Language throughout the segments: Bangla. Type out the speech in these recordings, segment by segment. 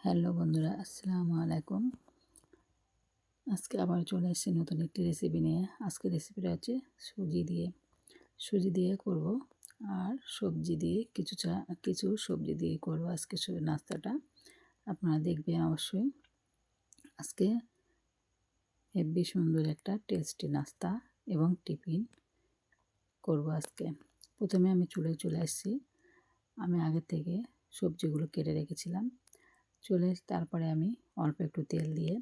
হ্যালো বন্ধুরা, আসসালামু আলাইকুম। আজকে আবার চলে এসেছি নতুন একটি রেসিপি নিয়ে। আজকে রেসিপিটা হচ্ছে সুজি দিয়ে করব আর সবজি দিয়ে কিছু সবজি দিয়ে করব আজকে নাস্তাটা। আপনারা দেখবেন অবশ্যই। আজকে হেব্বি সুন্দর একটা টেস্টি নাস্তা এবং টিফিন করব আজকে। প্রথমে আমি চুলায় চলে এসেছি। আমি আগে থেকে সবজিগুলো কেটে রেখেছিলাম। তারপরে আমি অল্প একটু তেল দিয়ে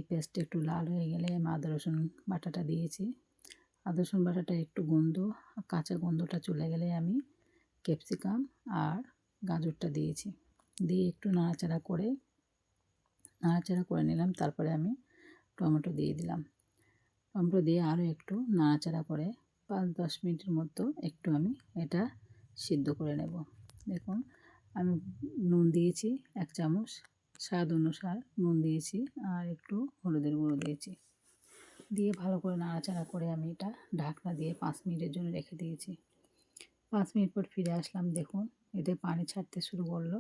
পেঁয়াজটা একটু লাল হয়ে গেলে আমি আদা রসুন বাটাটা দিয়েছি। আদা রসুন বাটাটা একটু কাঁচা গন্ধটা চলে গেলে আমি ক্যাপসিকাম আর গাজরটা দিয়েছি। দিয়ে একটু নাড়াচাড়া করে নিলাম। তারপরে আমি টমেটো দিয়ে দিলাম। টমেটো দিয়ে আরও একটু নাড়াচাড়া করে 5-10 মিনিটের মতো একটু আমি এটা সিদ্ধ করে নেব। দেখুন, আমি নুন দিয়েছি 1 চামচ, স্বাদ অনুসার নুন দিয়েছি, আর একটু হলুদের গুঁড়ো দিয়েছি। দিয়ে ভালো করে নাড়াচাড়া করে আমি এটা ঢাকনা দিয়ে 5 মিনিটের জন্য রেখে দিয়েছি। 5 মিনিট পর ফিরে আসলাম। দেখুন, এতে পানি ছাড়তে শুরু করলো।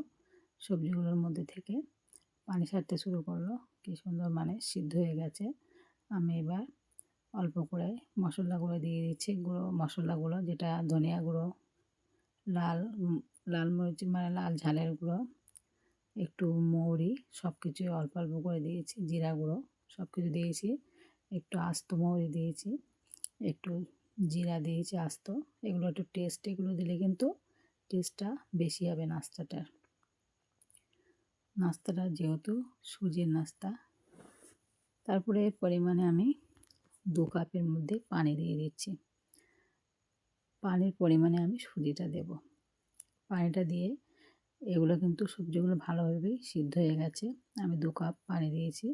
সবজিগুলোর মধ্যে থেকে পানি ছাড়তে শুরু করলো। কী সুন্দর সিদ্ধ হয়ে গেছে। আমি এবার অল্প করে মশলাগুলো দিয়ে দিচ্ছি। মশলাগুলো যেটা ধনিয়া গুঁড়ো, লাল লাল মরিচ লাল ঝালের গুঁড়ো, একটু মৌরি, সব কিছুই অল্প অল্প করে দিয়েছি। জিরা গুঁড়ো সব কিছু দিয়েছি। একটু আস্ত মৌরি দিয়েছি, একটু জিরা দিয়েছি আস্ত। এগুলো একটু এগুলো দিলে কিন্তু টেস্টটা বেশি হবে নাস্তাটা যেহেতু সুজির নাস্তা। তারপরে এর পরিমাণে আমি 2 কাপের মধ্যে পানি দিয়ে দিচ্ছি। পানির পরিমাণে আমি সুজিটা দেব। পানিটা দিয়ে এগুলো কিন্তু সবজিগুলো ভালোভাবেই সিদ্ধ হয়ে গেছে। আমি 2 কাপ পানি দিয়েছি।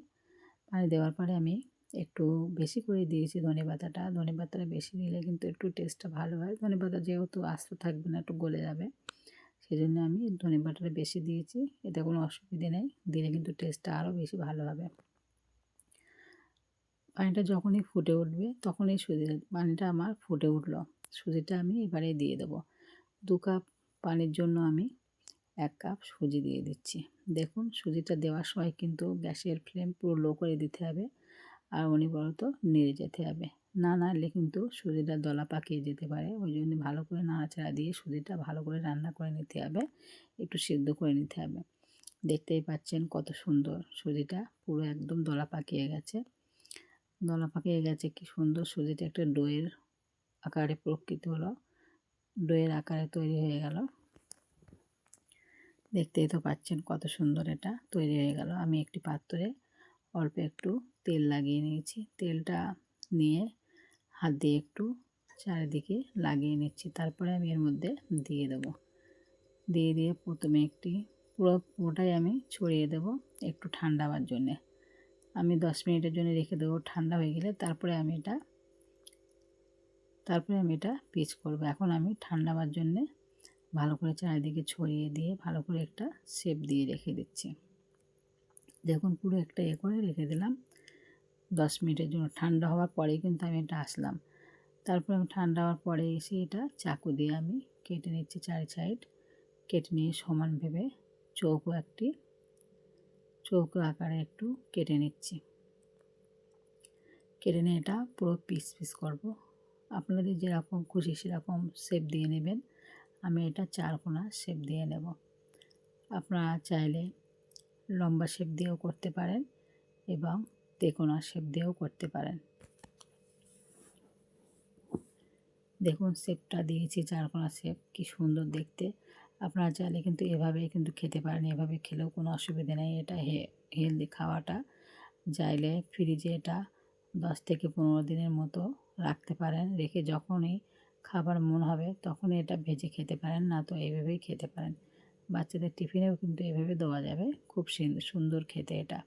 পানি দেওয়ার পরে আমি একটু বেশি করে দিয়েছি ধনেপাতাটা বেশি দিলে কিন্তু একটু টেস্টটা ভালো হয়। ধনেপাতা যেহেতু আস্ত থাকবে না, একটু গলে যাবে, সেজন্য আমি ধনেপাতাটা বেশি দিয়েছি। এতে কোনো অসুবিধে নেই, দিলে কিন্তু টেস্টটা আরও বেশি ভালো হবে। পানিটা যখনই ফুটে উঠবে তখনই পানিটা আমার ফুটে উঠলো। সুজিটা আমি এবারে দিয়ে দেবো। 2 কাপ পানির জন্য আমি 1 কাপ সুজি দিয়ে দিচ্ছি। দেখুন, সুজিটা দেওয়ার সময় কিন্তু গ্যাসের ফ্লেম পুরো লো করে দিতে হবে, আর অনবরত নেড়ে যেতে হবে। না নাড়লে কিন্তু সুজিটা দলা পাকিয়ে যেতে পারে। ওই জন্য ভালো করে নাড়াচাড়া দিয়ে সুজিটা ভালো করে রান্না করে নিতে হবে, একটু সিদ্ধ করে নিতে হবে। দেখতেই পাচ্ছেন কত সুন্দর সুজিটা পুরো একদম দলা পাকিয়ে গেছে। কি সুন্দর সুজিটা একটা ডোয়ের আকারে প্রকৃত হলো, ডোয়ের আকারে তৈরি হয়ে গেল। দেখতেই তো পাচ্ছেন কত সুন্দর এটা তৈরি হয়ে গেল। আমি একটি পাত্রে অল্প একটু তেল লাগিয়ে নিয়েছি। তেলটা নিয়ে হাত দিয়ে একটু চারিদিকে লাগিয়ে নিচ্ছি। তারপরে আমি এর মধ্যে দিয়ে দেবো। দিয়ে প্রথমে পুরোটাই আমি ছড়িয়ে দেব একটু ঠান্ডা হওয়ার জন্যে। আমি 10 মিনিটের জন্য রেখে দেবো। ঠান্ডা হয়ে গেলে তারপরে আমি এটা পিচ করব। এখন আমি ঠান্ডা হওয়ার জন্যে ভালো করে চারিদিকে ছড়িয়ে দিয়ে ভালো করে একটা শেপ দিয়ে রেখে দিচ্ছি। দেখুন, পুরো একটা করে রেখে দিলাম 10 মিনিটের জন্য। ঠান্ডা হওয়ার পরেই কিন্তু আমি এটা আসলাম। তারপর আমি ঠান্ডা হওয়ার পরে এসে এটা চাকু দিয়ে আমি কেটে নিচ্ছি। 4 সাইড কেটে নিয়ে সমানভাবে চৌকো আকারে একটু কেটে নিচ্ছি। কেটে নিয়ে এটা পুরো পিস করব। আপনাদের যেরকম খুশি সেরকম শেপ দিয়ে নেবেন। আমি এটা 4 কোণা শেপ দিয়ে নেব। আপনারা চাইলে লম্বা শেপ দিয়েও করতে পারেন এবং তেকোনা শেপ দিয়েও করতে পারেন। দেখুন, শেপটা দিয়েছি 4 কোণা শেপ, কি সুন্দর দেখতে। আপনারা চাইলে কিন্তু এভাবেই কিন্তু খেতে পারেন। এভাবে খেলেও কোনো অসুবিধা নেই। এটা হেলদি খাওয়াটা। চাইলে ফ্রিজে এটা 10 থেকে 15 দিনের মতো রাখতে পারেন। রেখে যখনই খাবার মন হবে তখনই এটা ভেজে খেতে পারেন, না তো এইভাবেই খেতে পারেন। বাচ্চাদের টিফিনেও কিন্তু এভাবে দেওয়া যাবে। খুব সুন্দর খেতে এটা।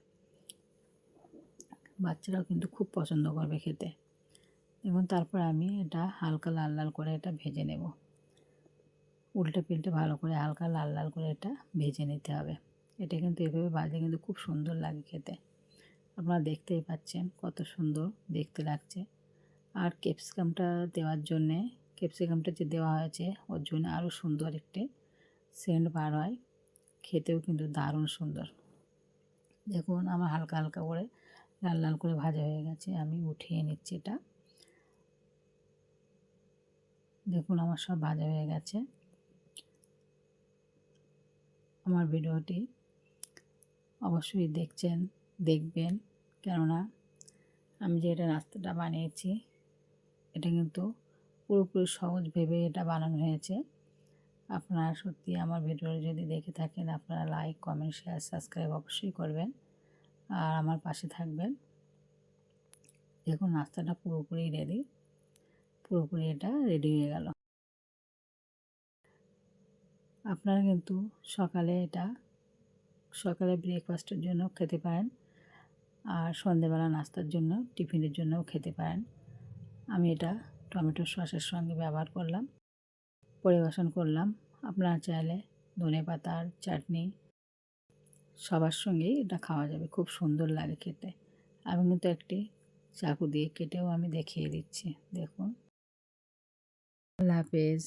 বাচ্চারাও কিন্তু খুব পছন্দ করবে খেতে। এবং তারপর আমি এটা হালকা লাল লাল করে এটা ভেজে নেব। উল্টে পিল্টে ভালো করে হালকা লাল লাল করে এটা ভেজে নিতে হবে। এটা কিন্তু এভাবে ভাজলে কিন্তু খুব সুন্দর লাগে খেতে। আপনারা দেখতেই পাচ্ছেন কত সুন্দর দেখতে লাগছে। আর ক্যাপসিকামটা যে দেওয়া হয়েছে ওর জন্য আরও সুন্দর একটি সেন্ট বার হয়। খেতেও কিন্তু দারুণ সুন্দর। দেখুন আমার হালকা হালকা করে লাল লাল করে ভাজা হয়ে গেছে, আমি উঠিয়ে নিচ্ছি এটা। দেখুন আমার সব ভাজা হয়ে গেছে। আমার ভিডিওটি অবশ্যই দেখবেন, কেননা আমি যে এটা নাস্তাটা বানিয়েছি এটা কিন্তু পুরোপুরি সহজ ভেবে এটা বানানো হয়েছে। আপনারা সত্যি আমার ভিডিও যদি দেখে থাকেন, আপনারা লাইক, কমেন্ট, শেয়ার, সাবস্ক্রাইব অবশ্যই করবেন আর আমার পাশে থাকবেন। দেখুন নাস্তাটা পুরোপুরি রেডি, পুরোপুরি এটা রেডি হয়ে গেল। আপনারা কিন্তু সকালে ব্রেকফাস্টের জন্য খেতে পারেন আর সন্ধ্যেবেলা নাস্তার জন্য, টিফিনের জন্যও খেতে পারেন। আমি এটা টমেটো সসের সঙ্গে ব্যবহার করলাম, পরিবেশন করলাম। আপনারা চাইলে ধনেপাতার চাটনি সবার সঙ্গেই এটা খাওয়া যাবে, খুব সুন্দর লাগে খেতে। আমি কিন্তু একটি চাকু দিয়ে কেটেও আমি দেখিয়ে দিচ্ছি, দেখুন। আল্লাহ হাফেজ।